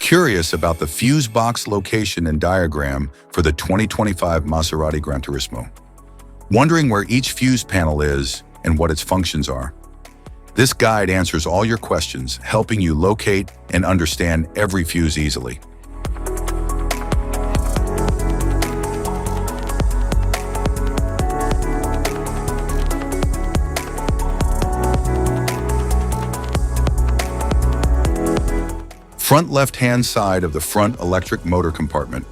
Curious about the fuse box location and diagram for the 2025 Maserati Granturismo? Wondering where each fuse panel is and what its functions are? This guide answers all your questions, helping you locate and understand every fuse easily. Front left-hand side of the front electric motor compartment.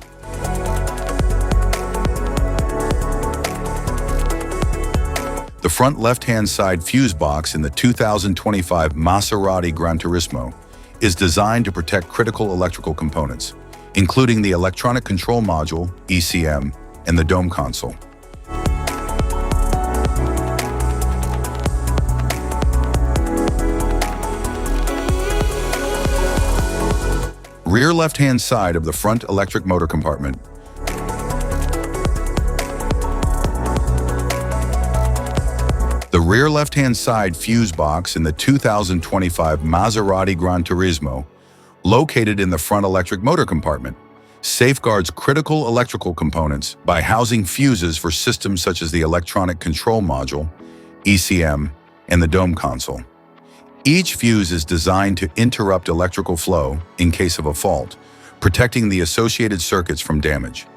The front left-hand side fuse box in the 2025 Maserati Granturismo is designed to protect critical electrical components, including the electronic control module, ECM, and the dome console. Rear left-hand side of the front electric motor compartment. The rear left-hand side fuse box in the 2025 Maserati Granturismo, located in the front electric motor compartment, safeguards critical electrical components by housing fuses for systems such as the electronic control module, ECM, and the dome console. Each fuse is designed to interrupt electrical flow in case of a fault, protecting the associated circuits from damage.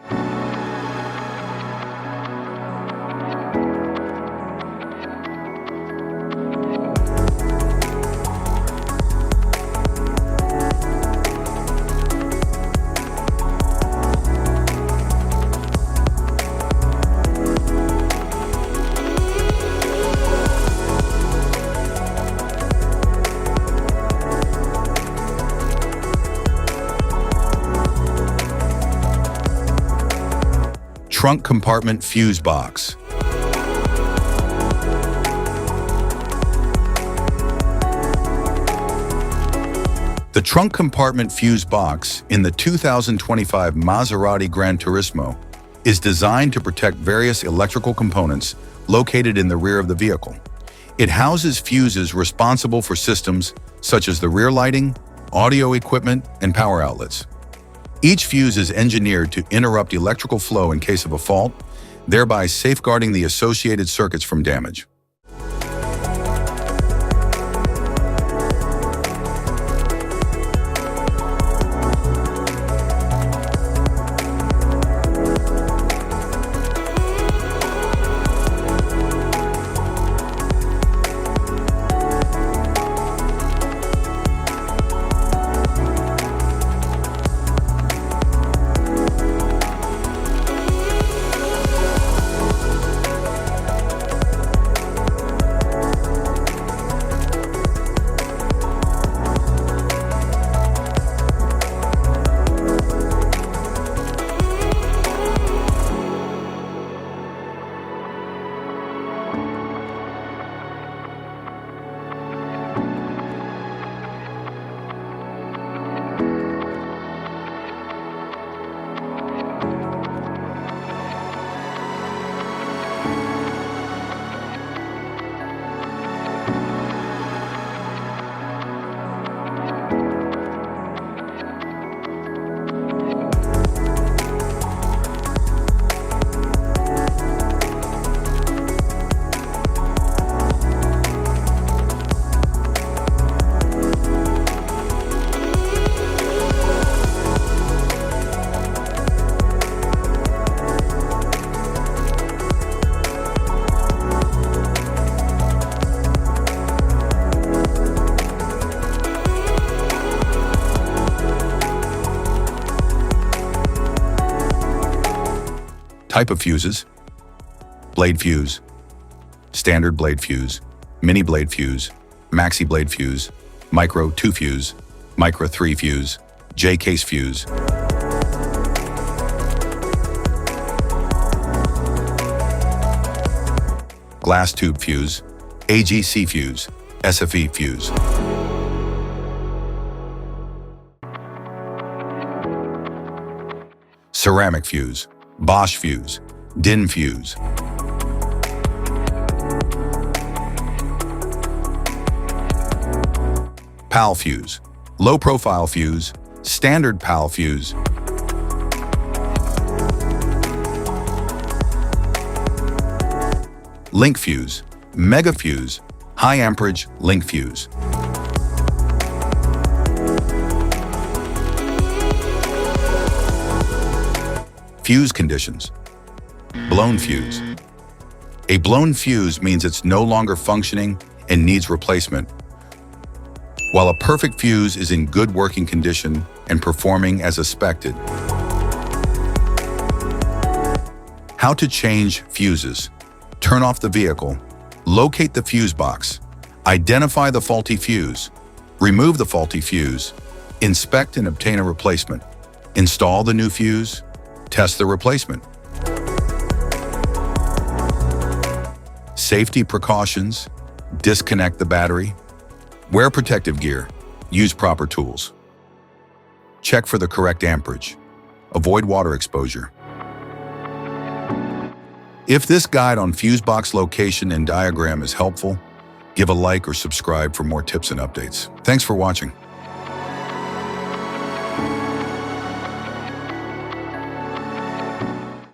Trunk compartment fuse box. The trunk compartment fuse box in the 2025 Maserati Granturismo is designed to protect various electrical components located in the rear of the vehicle. It houses fuses responsible for systems such as the rear lighting, audio equipment, and power outlets. Each fuse is engineered to interrupt electrical flow in case of a fault, thereby safeguarding the associated circuits from damage. Type of fuses: blade fuse, standard blade fuse, mini blade fuse, maxi blade fuse, micro 2 fuse, micro 3 fuse, J-case fuse. Glass tube fuse, AGC fuse, SFE fuse. Ceramic fuse, Bosch fuse, DIN fuse. PAL fuse, low profile fuse, Standard PAL fuse. Link fuse, mega fuse, high amperage link fuse. Fuse conditions. Blown fuse. A blown fuse means it's no longer functioning and needs replacement, while a perfect fuse is in good working condition and performing as expected. How to change fuses. Turn off the vehicle, locate the fuse box, identify the faulty fuse, remove the faulty fuse, inspect and obtain a replacement, install the new fuse, test the replacement. Safety precautions, disconnect the battery, wear protective gear, use proper tools. Check for the correct amperage, avoid water exposure. If this guide on fuse box location and diagram is helpful, give a like or subscribe for more tips and updates. Thanks for watching.